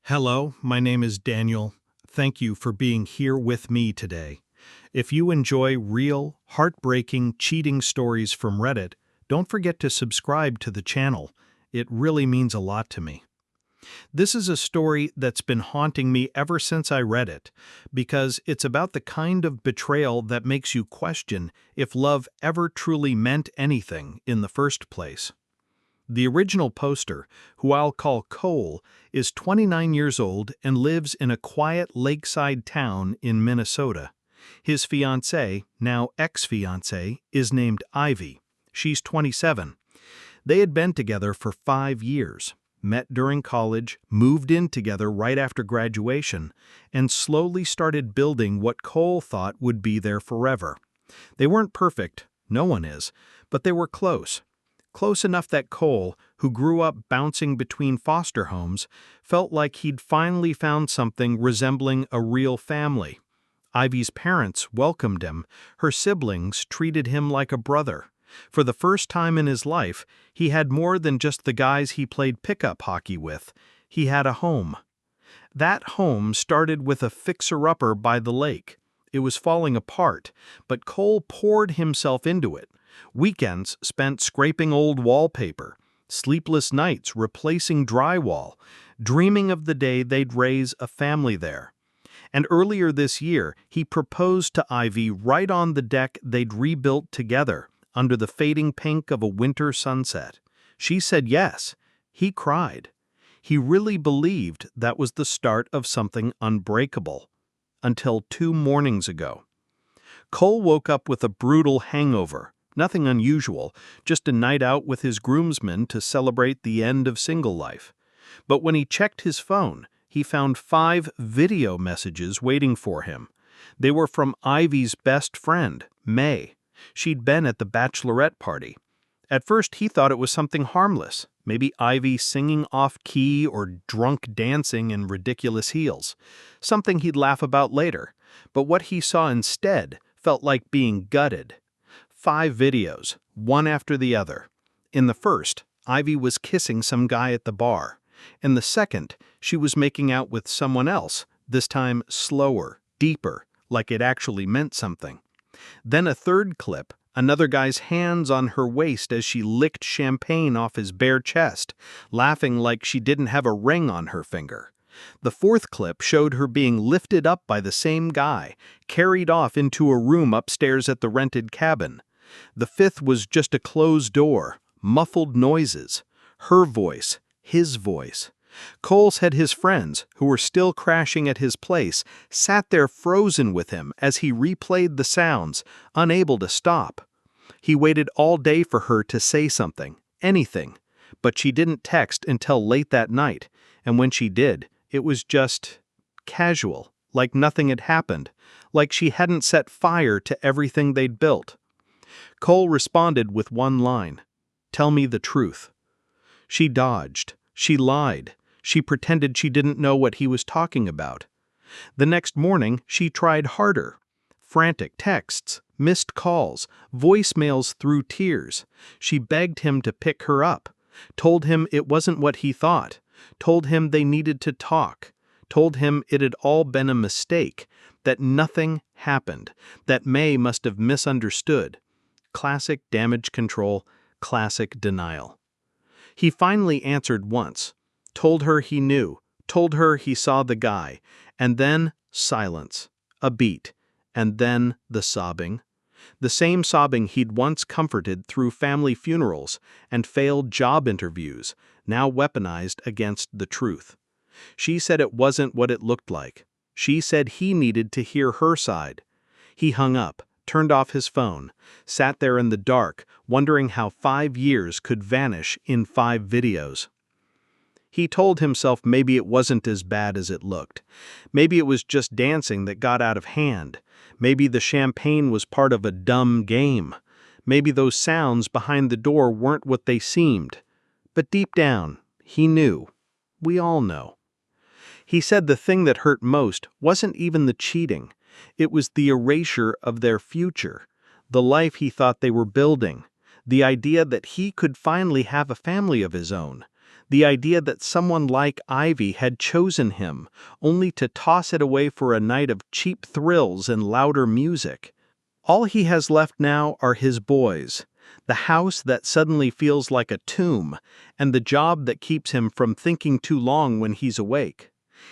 Hello, my name is Daniel. Thank you for being here with me today. If you enjoy real, heartbreaking, cheating stories from Reddit, don't forget to subscribe to the channel. It really means a lot to me. This is a story that's been haunting me ever since I read it, because it's about the kind of betrayal that makes you question if love ever truly meant anything in the first place. The original poster, who I'll call Cole, is 29 years old and lives in a quiet lakeside town in Minnesota. His fiancée, now ex-fiancée, is named Ivy. She's 27. They had been together for 5 years, met during college, moved in together right after graduation, and slowly started building what Cole thought would be there forever. They weren't perfect, no one is, but they were close. Close enough that Cole, who grew up bouncing between foster homes, felt like he'd finally found something resembling a real family. Ivy's parents welcomed him. Her siblings treated him like a brother. For the first time in his life, he had more than just the guys he played pickup hockey with. He had a home. That home started with a fixer-upper by the lake. It was falling apart, but Cole poured himself into it. Weekends spent scraping old wallpaper, sleepless nights replacing drywall, dreaming of the day they'd raise a family there. And earlier this year, he proposed to Ivy right on the deck they'd rebuilt together, under the fading pink of a winter sunset. She said yes. He cried. He really believed that was the start of something unbreakable. Until 2 mornings ago. Cole woke up with a brutal hangover. Nothing unusual, just a night out with his groomsmen to celebrate the end of single life. But when he checked his phone, he found 5 video messages waiting for him. They were from Ivy's best friend, May. She'd been at the bachelorette party. At first he thought it was something harmless, maybe Ivy singing off-key or drunk dancing in ridiculous heels, something he'd laugh about later. But what he saw instead felt like being gutted. 5 videos, one after the other. In the first, Ivy was kissing some guy at the bar. In the second, she was making out with someone else, this time slower, deeper, like it actually meant something. Then a third clip, another guy's hands on her waist as she licked champagne off his bare chest, laughing like she didn't have a ring on her finger. The fourth clip showed her being lifted up by the same guy, carried off into a room upstairs at the rented cabin. The fifth was just a closed door, muffled noises, her voice, his voice. Cole said his friends, who were still crashing at his place, sat there frozen with him as he replayed the sounds, unable to stop. He waited all day for her to say something, anything, but she didn't text until late that night, and when she did, it was just casual, like nothing had happened, like she hadn't set fire to everything they'd built. Cole responded with one line, "Tell me the truth." She dodged. She lied. She pretended she didn't know what he was talking about. The next morning, she tried harder. Frantic texts, missed calls, voicemails through tears. She begged him to pick her up, told him it wasn't what he thought, told him they needed to talk, told him it had all been a mistake, that nothing happened, that May must have misunderstood. Classic damage control, classic denial. He finally answered once, told her he knew, told her he saw the guy, and then silence, a beat, and then the sobbing. The same sobbing he'd once comforted through family funerals and failed job interviews, now weaponized against the truth. She said it wasn't what it looked like. She said he needed to hear her side. He hung up, turned off his phone, sat there in the dark, wondering how 5 years could vanish in 5 videos. He told himself maybe it wasn't as bad as it looked. Maybe it was just dancing that got out of hand. Maybe the champagne was part of a dumb game. Maybe those sounds behind the door weren't what they seemed. But deep down, he knew. We all know. He said the thing that hurt most wasn't even the cheating. It was the erasure of their future, the life he thought they were building, the idea that he could finally have a family of his own, The idea that someone like Ivy had chosen him, only to toss it away for a night of cheap thrills and louder music. All he has left now are his boys, the house that suddenly feels like a tomb, and the job that keeps him from thinking too long when he's awake.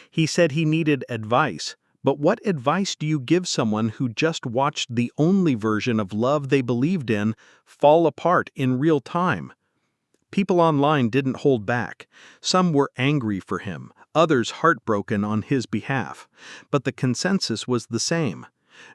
He said he needed advice, but what advice do you give someone who just watched the only version of love they believed in fall apart in real time? People online didn't hold back. Some were angry for him, others heartbroken on his behalf. But the consensus was the same.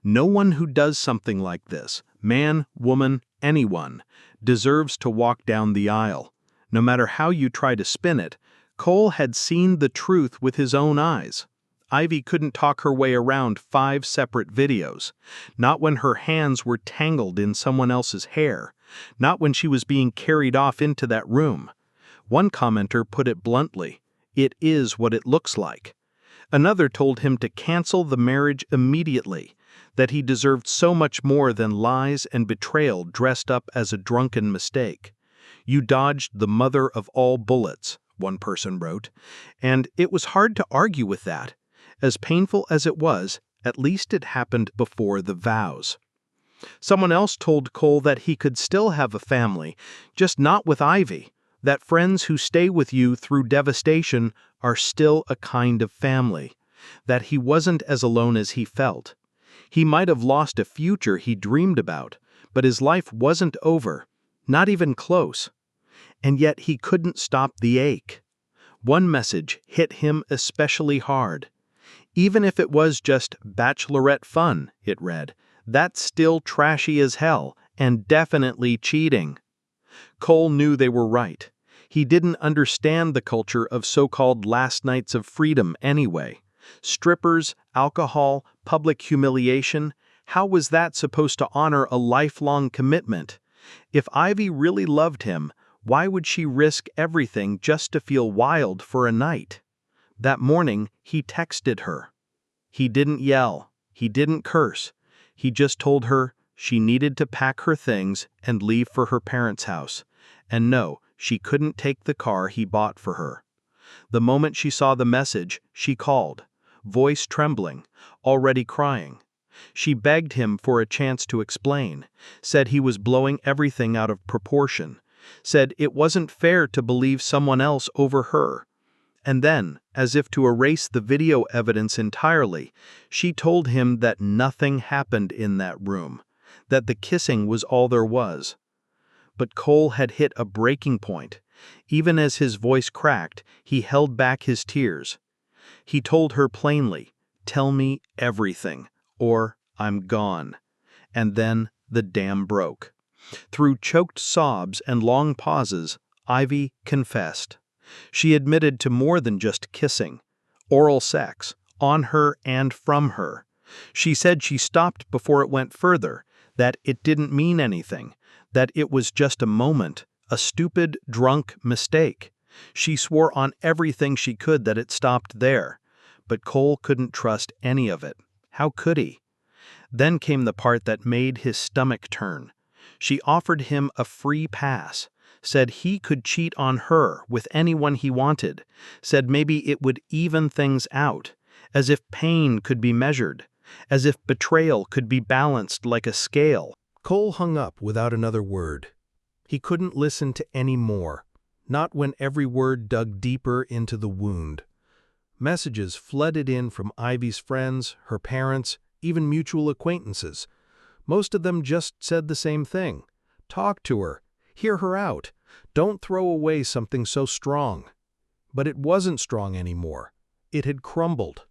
No one who does something like this, man, woman, anyone, deserves to walk down the aisle. No matter how you try to spin it, Cole had seen the truth with his own eyes. Ivy couldn't talk her way around 5 separate videos. Not when her hands were tangled in someone else's hair. Not when she was being carried off into that room. One commenter put it bluntly, "It is what it looks like." Another told him to cancel the marriage immediately, that he deserved so much more than lies and betrayal dressed up as a drunken mistake. "You dodged the mother of all bullets," one person wrote, and it was hard to argue with that. As painful as it was, at least it happened before the vows. Someone else told Cole that he could still have a family, just not with Ivy, that friends who stay with you through devastation are still a kind of family, that he wasn't as alone as he felt. He might have lost a future he dreamed about, but his life wasn't over, not even close. And yet he couldn't stop the ache. One message hit him especially hard. Even if it was just bachelorette fun, it read, that's still trashy as hell and definitely cheating. Cole knew they were right. He didn't understand the culture of so-called last nights of freedom anyway. Strippers, alcohol, public humiliation, how was that supposed to honor a lifelong commitment? If Ivy really loved him, why would she risk everything just to feel wild for a night? That morning, he texted her. He didn't yell. He didn't curse. He just told her she needed to pack her things and leave for her parents' house. And no, she couldn't take the car he bought for her. The moment she saw the message, she called, voice trembling, already crying. She begged him for a chance to explain, said he was blowing everything out of proportion, said it wasn't fair to believe someone else over her. And then, as if to erase the video evidence entirely, she told him that nothing happened in that room, that the kissing was all there was. But Cole had hit a breaking point. Even as his voice cracked, he held back his tears. He told her plainly, "Tell me everything, or I'm gone." And then the dam broke. Through choked sobs and long pauses, Ivy confessed. She admitted to more than just kissing, oral sex, on her and from her. She said she stopped before it went further, that it didn't mean anything, that it was just a moment, a stupid, drunk mistake. She swore on everything she could that it stopped there, but Cole couldn't trust any of it. How could he? Then came the part that made his stomach turn. She offered him a free pass, said he could cheat on her with anyone he wanted, said maybe it would even things out, as if pain could be measured, as if betrayal could be balanced like a scale. Cole hung up without another word. He couldn't listen to any more, not when every word dug deeper into the wound. Messages flooded in from Ivy's friends, her parents, even mutual acquaintances. Most of them just said the same thing. Talk to her. Hear her out. Don't throw away something so strong. But it wasn't strong anymore. It had crumbled.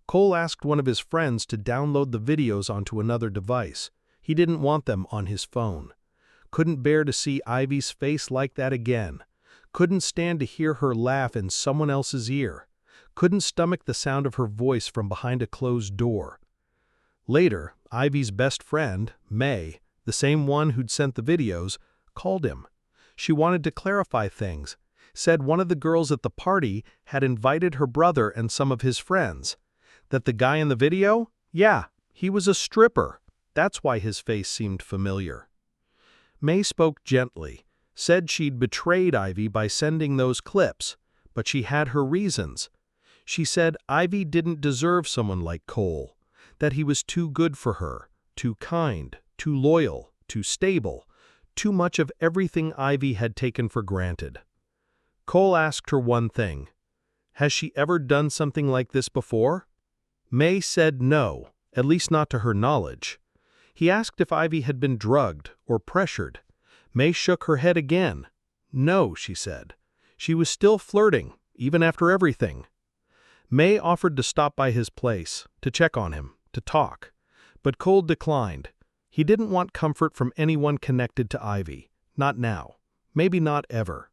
Cole asked one of his friends to download the videos onto another device. He didn't want them on his phone. Couldn't bear to see Ivy's face like that again. Couldn't stand to hear her laugh in someone else's ear. Couldn't stomach the sound of her voice from behind a closed door. Later, Ivy's best friend, May, the same one who'd sent the videos, called him. She wanted to clarify things, said one of the girls at the party had invited her brother and some of his friends. That the guy in the video? Yeah, he was a stripper. That's why his face seemed familiar. May spoke gently, Said she'd betrayed Ivy by sending those clips, but she had her reasons. She said Ivy didn't deserve someone like Cole, that he was too good for her, too kind, too loyal, too stable, too much of everything Ivy had taken for granted. Cole asked her one thing. Has she ever done something like this before? May said no, at least not to her knowledge. He asked if Ivy had been drugged or pressured. May shook her head again. No, she said. She was still flirting, even after everything. May offered to stop by his place, to check on him, to talk. But Cole declined. He didn't want comfort from anyone connected to Ivy. Not now. Maybe not ever.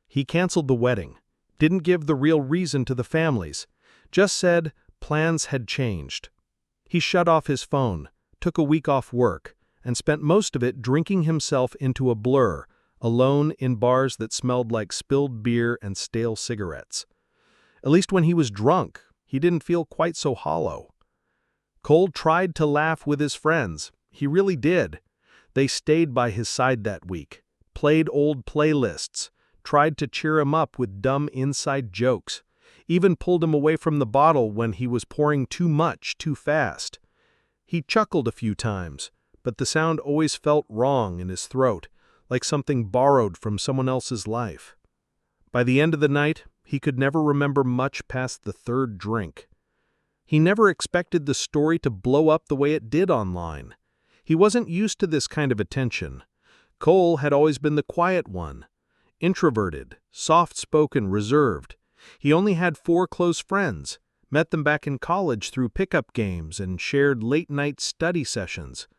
He canceled the wedding. Didn't give the real reason to the families. Just said plans had changed. He shut off his phone, took a week off work, and spent most of it drinking himself into a blur, alone in bars that smelled like spilled beer and stale cigarettes. At least when he was drunk, he didn't feel quite so hollow. Cole tried to laugh with his friends. He really did. They stayed by his side that week, played old playlists, tried to cheer him up with dumb inside jokes, even pulled him away from the bottle when he was pouring too much too fast. He chuckled a few times, but the sound always felt wrong in his throat, like something borrowed from someone else's life. By the end of the night, he could never remember much past the third drink. He never expected the story to blow up the way it did online. He wasn't used to this kind of attention. Cole had always been the quiet one, introverted, soft-spoken, reserved. He only had 4 close friends, met them back in college through pickup games and shared late-night study sessions.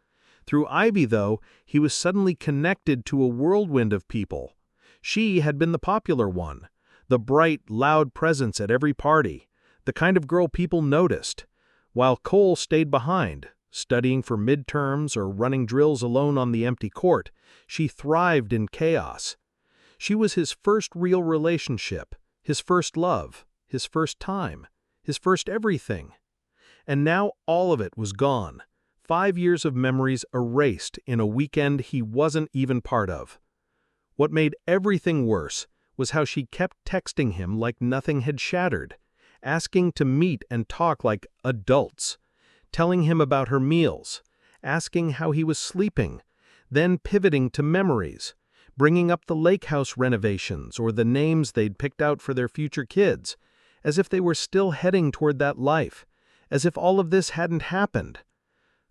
Through Ivy, though, he was suddenly connected to a whirlwind of people. She had been the popular one, the bright, loud presence at every party, the kind of girl people noticed, while Cole stayed behind, studying for midterms or running drills alone on the empty court. She thrived in chaos. She was his first real relationship, his first love, his first time, his first everything. And now all of it was gone. 5 years of memories erased in a weekend he wasn't even part of. What made everything worse was how she kept texting him like nothing had shattered, asking to meet and talk like adults, telling him about her meals, asking how he was sleeping, then pivoting to memories, bringing up the lake house renovations or the names they'd picked out for their future kids, as if they were still heading toward that life, as if all of this hadn't happened.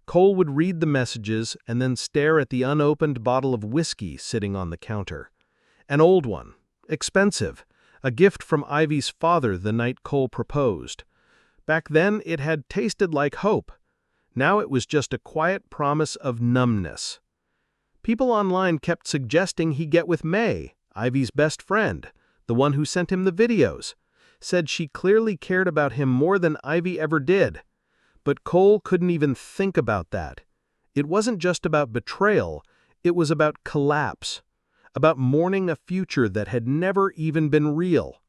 Cole would read the messages and then stare at the unopened bottle of whiskey sitting on the counter. An old one, expensive, a gift from Ivy's father the night Cole proposed. Back then it had tasted like hope. Now it was just a quiet promise of numbness. People online kept suggesting he get with May, Ivy's best friend, the one who sent him the videos, said she clearly cared about him more than Ivy ever did. But Cole couldn't even think about that. It wasn't just about betrayal, it was about collapse, about mourning a future that had never even been real.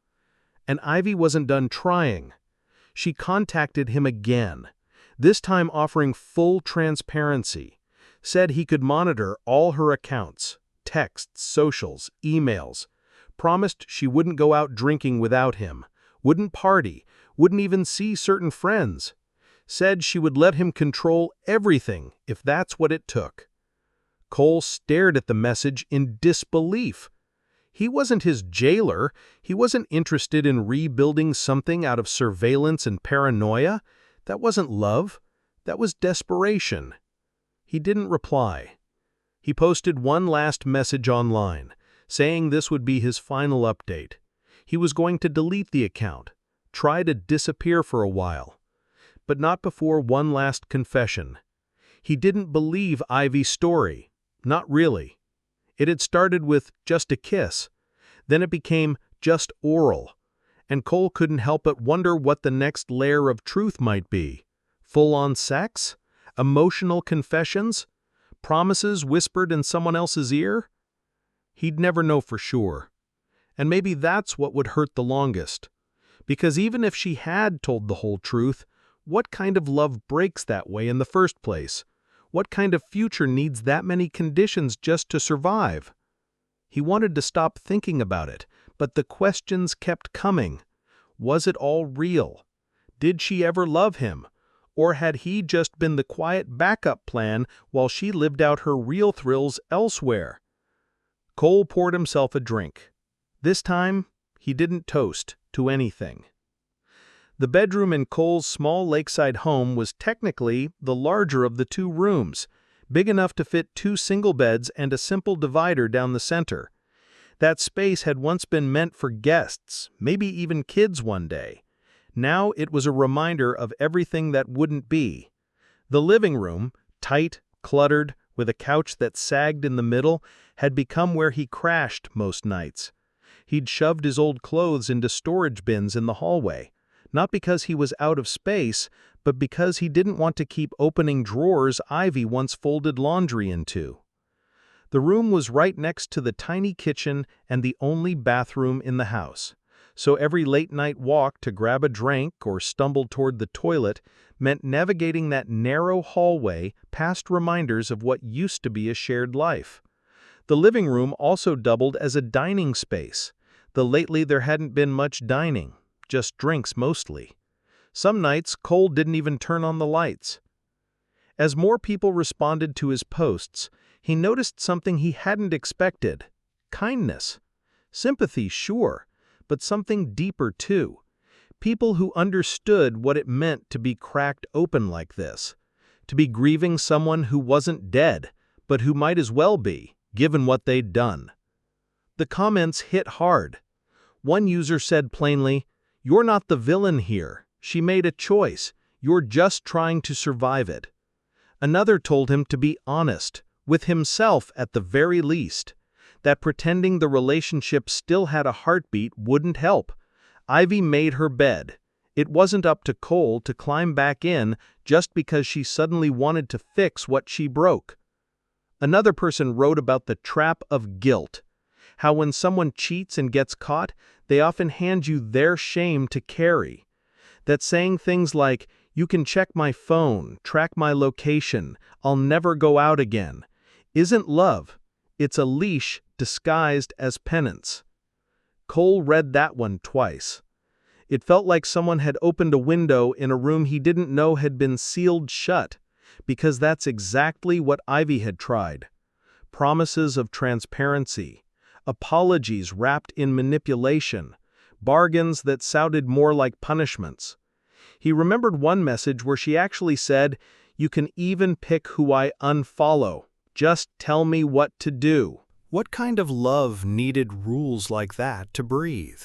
And Ivy wasn't done trying. She contacted him again, this time offering full transparency, said he could monitor all her accounts, texts, socials, emails, promised she wouldn't go out drinking without him, wouldn't party, wouldn't even see certain friends, said she would let him control everything if that's what it took. Cole stared at the message in disbelief. He wasn't his jailer. He wasn't interested in rebuilding something out of surveillance and paranoia. That wasn't love. That was desperation. He didn't reply. He posted one last message online, saying this would be his final update. He was going to delete the account, try to disappear for a while. But not before one last confession. He didn't believe Ivy's story. Not really. It had started with just a kiss. Then it became just oral. And Cole couldn't help but wonder what the next layer of truth might be. Full-on sex? Emotional confessions? Promises whispered in someone else's ear? He'd never know for sure. And maybe that's what would hurt the longest. Because even if she had told the whole truth, what kind of love breaks that way in the first place? What kind of future needs that many conditions just to survive? He wanted to stop thinking about it, but the questions kept coming. Was it all real? Did she ever love him? Or had he just been the quiet backup plan while she lived out her real thrills elsewhere? Cole poured himself a drink. This time, he didn't toast to anything. The bedroom in Cole's small lakeside home was technically the larger of the two rooms, big enough to fit two single beds and a simple divider down the center. That space had once been meant for guests, maybe even kids one day. Now it was a reminder of everything that wouldn't be. The living room, tight, cluttered, with a couch that sagged in the middle, had become where he crashed most nights. He'd shoved his old clothes into storage bins in the hallway, not because he was out of space, but because he didn't want to keep opening drawers Ivy once folded laundry into. The room was right next to the tiny kitchen and the only bathroom in the house, so every late-night walk to grab a drink or stumble toward the toilet meant navigating that narrow hallway past reminders of what used to be a shared life. The living room also doubled as a dining space, though lately there hadn't been much dining, just drinks mostly. Some nights, Cole didn't even turn on the lights. As more people responded to his posts, he noticed something he hadn't expected: kindness. Sympathy, sure, but something deeper too. People who understood what it meant to be cracked open like this, to be grieving someone who wasn't dead, but who might as well be, given what they'd done. The comments hit hard. One user said plainly, "You're not the villain here. She made a choice. You're just trying to survive it." Another told him to be honest, with himself at the very least, that pretending the relationship still had a heartbeat wouldn't help. Ivy made her bed. It wasn't up to Cole to climb back in just because she suddenly wanted to fix what she broke. Another person wrote about the trap of guilt, how when someone cheats and gets caught, they often hand you their shame to carry. That saying things like, "You can check my phone, track my location, I'll never go out again," isn't love. It's a leash disguised as penance. Cole read that one twice. It felt like someone had opened a window in a room he didn't know had been sealed shut, because that's exactly what Ivy had tried. Promises of transparency, apologies wrapped in manipulation, bargains that sounded more like punishments. He remembered one message where she actually said, "You can even pick who I unfollow. Just tell me what to do." What kind of love needed rules like that to breathe?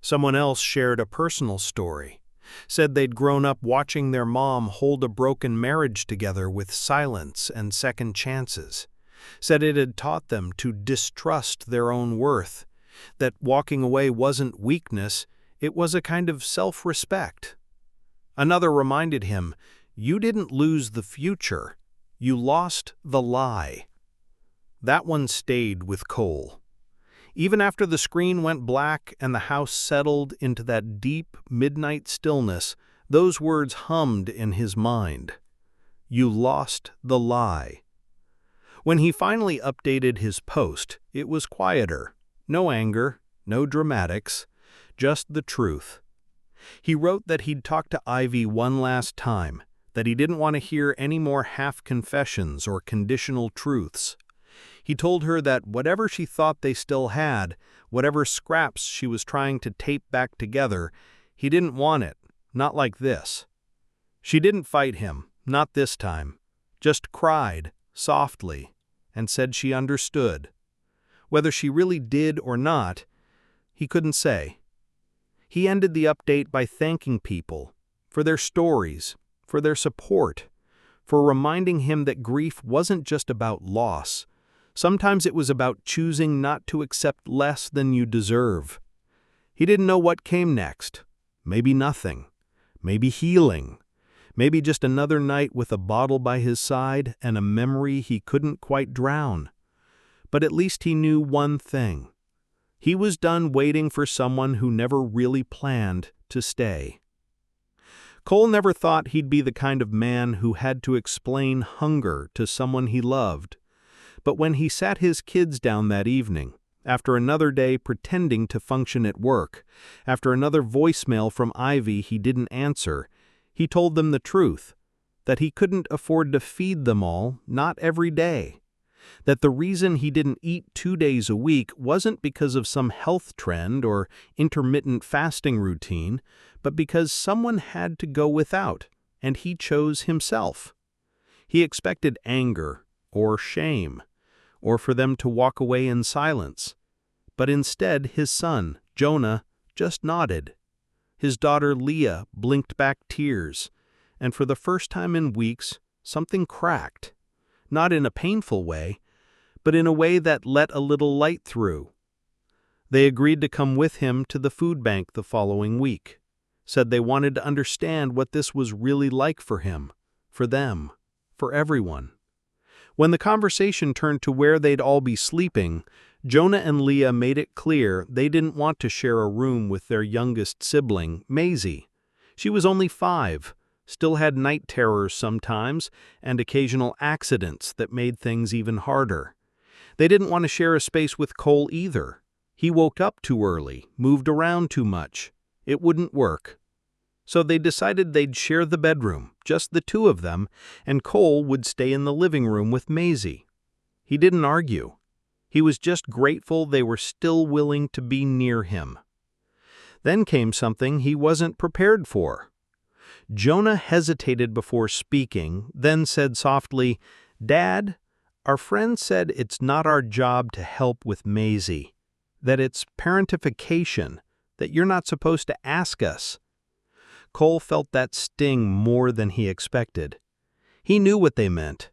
Someone else shared a personal story, said they'd grown up watching their mom hold a broken marriage together with silence and second chances, said it had taught them to distrust their own worth, that walking away wasn't weakness, it was a kind of self-respect. Another reminded him, "You didn't lose the future, you lost the lie." That one stayed with Cole. Even after the screen went black and the house settled into that deep midnight stillness, those words hummed in his mind. You lost the lie. When he finally updated his post, it was quieter. No anger, no dramatics, just the truth. He wrote that he'd talked to Ivy one last time, that he didn't want to hear any more half-confessions or conditional truths. He told her that whatever she thought they still had, whatever scraps she was trying to tape back together, he didn't want it, not like this. She didn't fight him, not this time, just cried, softly, and said she understood. Whether she really did or not, he couldn't say. He ended the update by thanking people for their stories, for their support, for reminding him that grief wasn't just about loss. Sometimes it was about choosing not to accept less than you deserve. He didn't know what came next. Maybe nothing. Maybe healing. Maybe just another night with a bottle by his side and a memory he couldn't quite drown. But at least he knew one thing. He was done waiting for someone who never really planned to stay. Cole never thought he'd be the kind of man who had to explain hunger to someone he loved. But when he sat his kids down that evening, after another day pretending to function at work, after another voicemail from Ivy he didn't answer, he told them the truth, that he couldn't afford to feed them all, not every day. That the reason he didn't eat 2 days a week wasn't because of some health trend or intermittent fasting routine, but because someone had to go without, and he chose himself. He expected anger or shame, or for them to walk away in silence. But instead, his son, Jonah, just nodded. His daughter, Leah, blinked back tears, and for the first time in weeks, something cracked. Not in a painful way, but in a way that let a little light through. They agreed to come with him to the food bank the following week, said they wanted to understand what this was really like for him, for them, for everyone. When the conversation turned to where they'd all be sleeping, Jonah and Leah made it clear they didn't want to share a room with their youngest sibling, Maisie. She was only 5, still had night terrors sometimes, and occasional accidents that made things even harder. They didn't want to share a space with Cole either. He woke up too early, moved around too much. It wouldn't work. So they decided they'd share the bedroom, just the two of them, and Cole would stay in the living room with Maisie. He didn't argue. He was just grateful they were still willing to be near him. Then came something he wasn't prepared for. Jonah hesitated before speaking, then said softly, "Dad, our friend said it's not our job to help with Maisie, that it's parentification, that you're not supposed to ask us." Cole felt that sting more than he expected. He knew what they meant.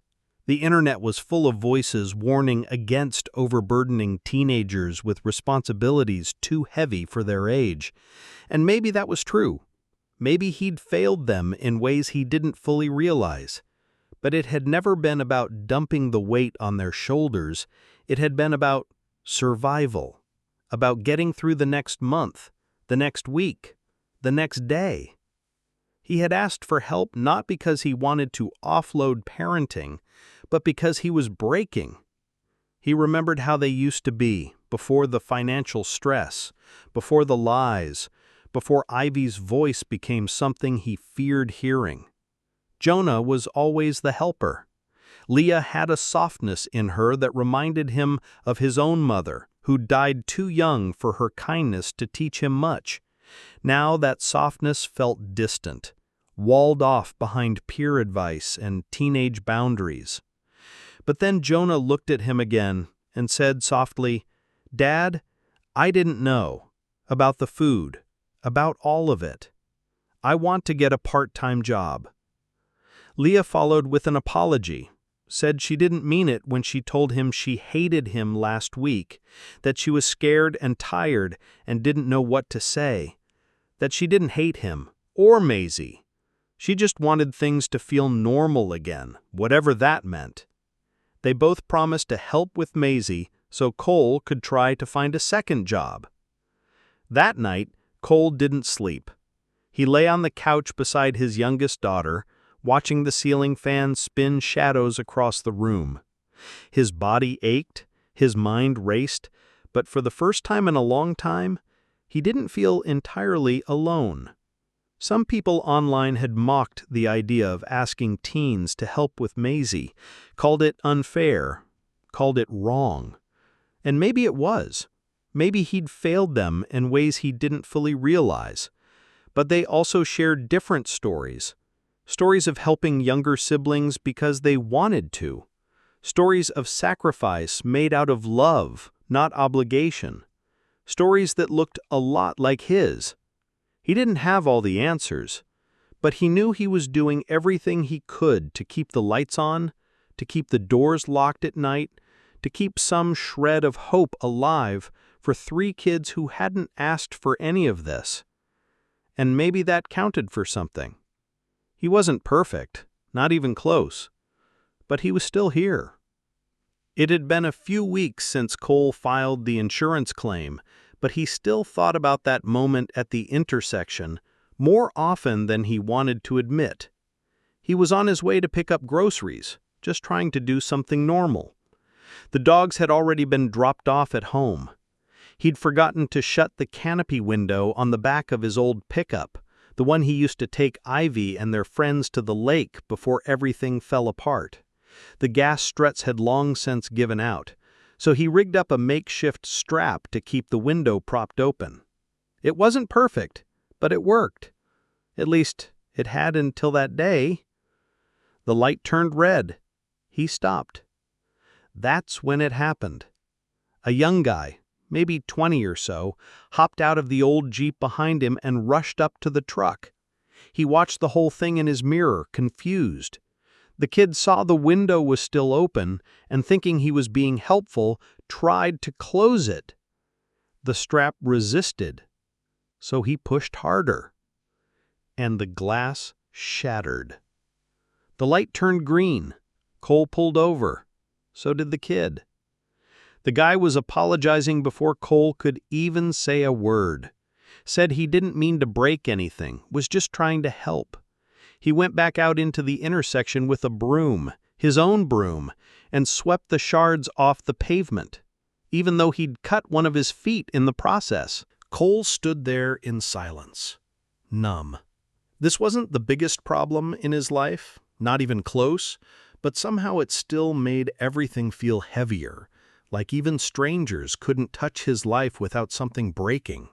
The internet was full of voices warning against overburdening teenagers with responsibilities too heavy for their age. And maybe that was true. Maybe he'd failed them in ways he didn't fully realize. But it had never been about dumping the weight on their shoulders. It had been about survival, about getting through the next month, the next week, the next day. He had asked for help not because he wanted to offload parenting, but because he was breaking. He remembered how they used to be, before the financial stress, before the lies, before Ivy's voice became something he feared hearing. Jonah was always the helper. Leah had a softness in her that reminded him of his own mother, who died too young for her kindness to teach him much. Now that softness felt distant, walled off behind peer advice and teenage boundaries. But then Jonah looked at him again and said softly, "Dad, I didn't know. About the food. About all of it. I want to get a part-time job." Leah followed with an apology, said she didn't mean it when she told him she hated him last week, that she was scared and tired and didn't know what to say, that she didn't hate him or Maisie. She just wanted things to feel normal again, whatever that meant. They both promised to help with Maisie so Cole could try to find a second job. That night, Cole didn't sleep. He lay on the couch beside his youngest daughter, watching the ceiling fan spin shadows across the room. His body ached, his mind raced, but for the first time in a long time, he didn't feel entirely alone. Some people online had mocked the idea of asking teens to help with Maisie, called it unfair, called it wrong. And maybe it was. Maybe he'd failed them in ways he didn't fully realize. But they also shared different stories. Stories of helping younger siblings because they wanted to. Stories of sacrifice made out of love, not obligation. Stories that looked a lot like his. He didn't have all the answers, but he knew he was doing everything he could to keep the lights on, to keep the doors locked at night, to keep some shred of hope alive for 3 kids who hadn't asked for any of this. And maybe that counted for something. He wasn't perfect, not even close, but he was still here. It had been a few weeks since Cole filed the insurance claim, but he still thought about that moment at the intersection more often than he wanted to admit. He was on his way to pick up groceries, just trying to do something normal. The dogs had already been dropped off at home. He'd forgotten to shut the canopy window on the back of his old pickup, the one he used to take Ivy and their friends to the lake before everything fell apart. The gas struts had long since given out, so he rigged up a makeshift strap to keep the window propped open. It wasn't perfect, but it worked. At least, it had until that day. The light turned red. He stopped. That's when it happened. A young guy, maybe 20 or so, hopped out of the old Jeep behind him and rushed up to the truck. He watched the whole thing in his mirror, confused. The kid saw the window was still open and, thinking he was being helpful, tried to close it. The strap resisted, so he pushed harder, and the glass shattered. The light turned green. Cole pulled over. So did the kid. The guy was apologizing before Cole could even say a word. Said he didn't mean to break anything, was just trying to help. He went back out into the intersection with a broom, his own broom, and swept the shards off the pavement, even though he'd cut one of his feet in the process. Cole stood there in silence, numb. This wasn't the biggest problem in his life, not even close, but somehow it still made everything feel heavier, like even strangers couldn't touch his life without something breaking.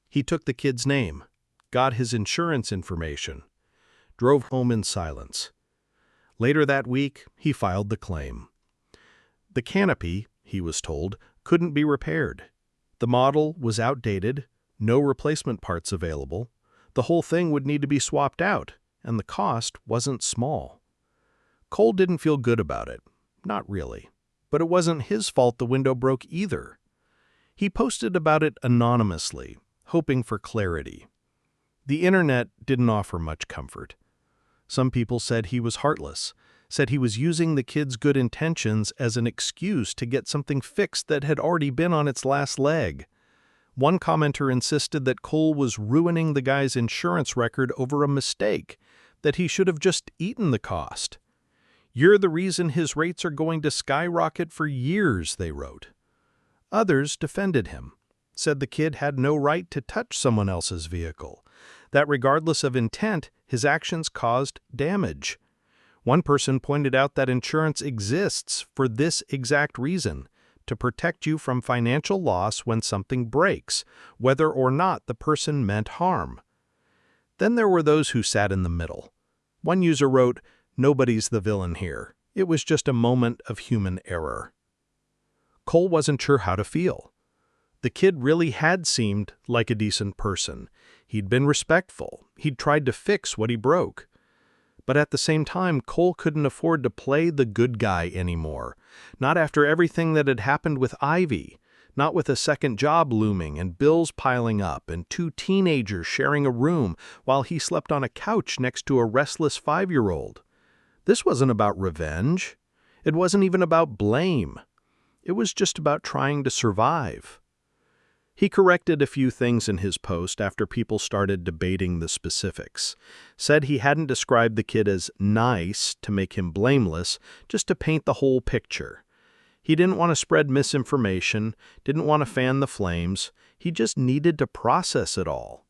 He took the kid's name, got his insurance information, drove home in silence. Later that week, he filed the claim. The canopy, he was told, couldn't be repaired. The model was outdated, no replacement parts available. The whole thing would need to be swapped out, and the cost wasn't small. Cole didn't feel good about it. Not really. But it wasn't his fault the window broke either. He posted about it anonymously, hoping for clarity. The internet didn't offer much comfort. Some people said he was heartless, said he was using the kid's good intentions as an excuse to get something fixed that had already been on its last leg. One commenter insisted that Cole was ruining the guy's insurance record over a mistake, that he should have just eaten the cost. "You're the reason his rates are going to skyrocket for years," they wrote. Others defended him, said the kid had no right to touch someone else's vehicle, that regardless of intent, his actions caused damage. One person pointed out that insurance exists for this exact reason, to protect you from financial loss when something breaks, whether or not the person meant harm. Then there were those who sat in the middle. One user wrote, "Nobody's the villain here. It was just a moment of human error." Cole wasn't sure how to feel. The kid really had seemed like a decent person. He'd been respectful. He'd tried to fix what he broke. But at the same time, Cole couldn't afford to play the good guy anymore. Not after everything that had happened with Ivy. Not with a second job looming and bills piling up and 2 teenagers sharing a room while he slept on a couch next to a restless 5-year-old. This wasn't about revenge. It wasn't even about blame. It was just about trying to survive. He corrected a few things in his post after people started debating the specifics. Said he hadn't described the kid as nice to make him blameless, just to paint the whole picture. He didn't want to spread misinformation, didn't want to fan the flames. He just needed to process it all.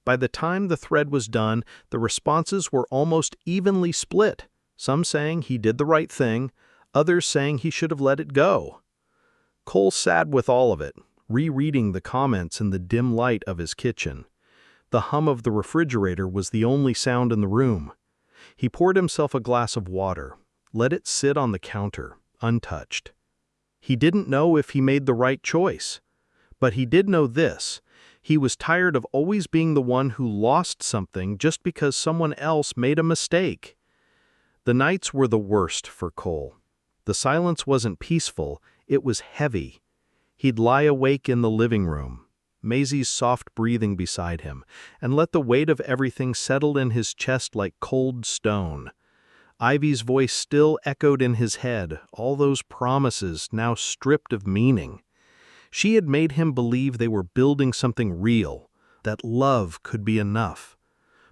By the time the thread was done, the responses were almost evenly split, some saying he did the right thing, others saying he should have let it go. Cole sat with all of it, rereading the comments in the dim light of his kitchen. The hum of the refrigerator was the only sound in the room. He poured himself a glass of water, let it sit on the counter, untouched. He didn't know if he made the right choice, but he did know this. He was tired of always being the one who lost something just because someone else made a mistake. The nights were the worst for Cole. The silence wasn't peaceful, it was heavy. He'd lie awake in the living room, Maisie's soft breathing beside him, and let the weight of everything settle in his chest like cold stone. Ivy's voice still echoed in his head, all those promises now stripped of meaning. She had made him believe they were building something real, that love could be enough.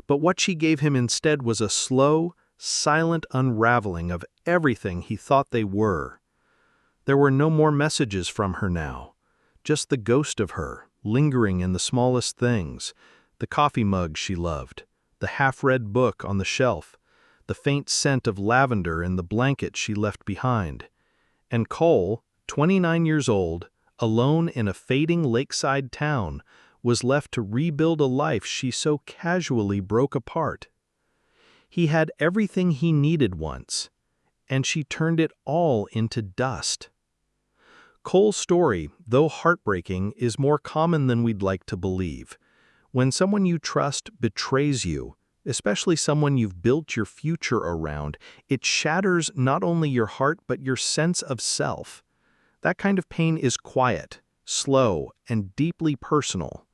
But what she gave him instead was a slow, silent unraveling of everything he thought they were. There were no more messages from her now, just the ghost of her, lingering in the smallest things, the coffee mug she loved, the half-read book on the shelf, the faint scent of lavender in the blanket she left behind. And Cole, 29 years old, alone in a fading lakeside town, was left to rebuild a life she so casually broke apart. He had everything he needed once, and she turned it all into dust. Cole's story, though heartbreaking, is more common than we'd like to believe. When someone you trust betrays you, especially someone you've built your future around, it shatters not only your heart but your sense of self. That kind of pain is quiet, slow, and deeply personal.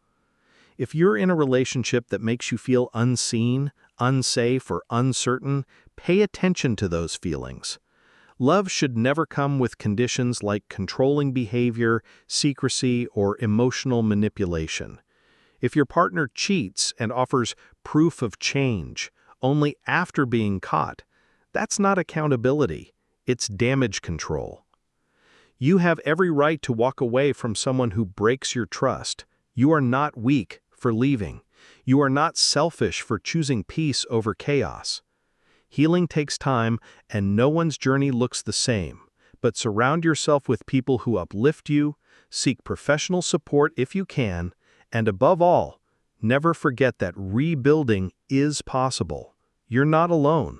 If you're in a relationship that makes you feel unseen, unsafe, or uncertain, pay attention to those feelings. Love should never come with conditions like controlling behavior, secrecy, or emotional manipulation. If your partner cheats and offers proof of change only after being caught, that's not accountability, it's damage control. You have every right to walk away from someone who breaks your trust. You are not weak for leaving. You are not selfish for choosing peace over chaos. Healing takes time, and no one's journey looks the same. But surround yourself with people who uplift you, seek professional support if you can, and above all, never forget that rebuilding is possible. You're not alone.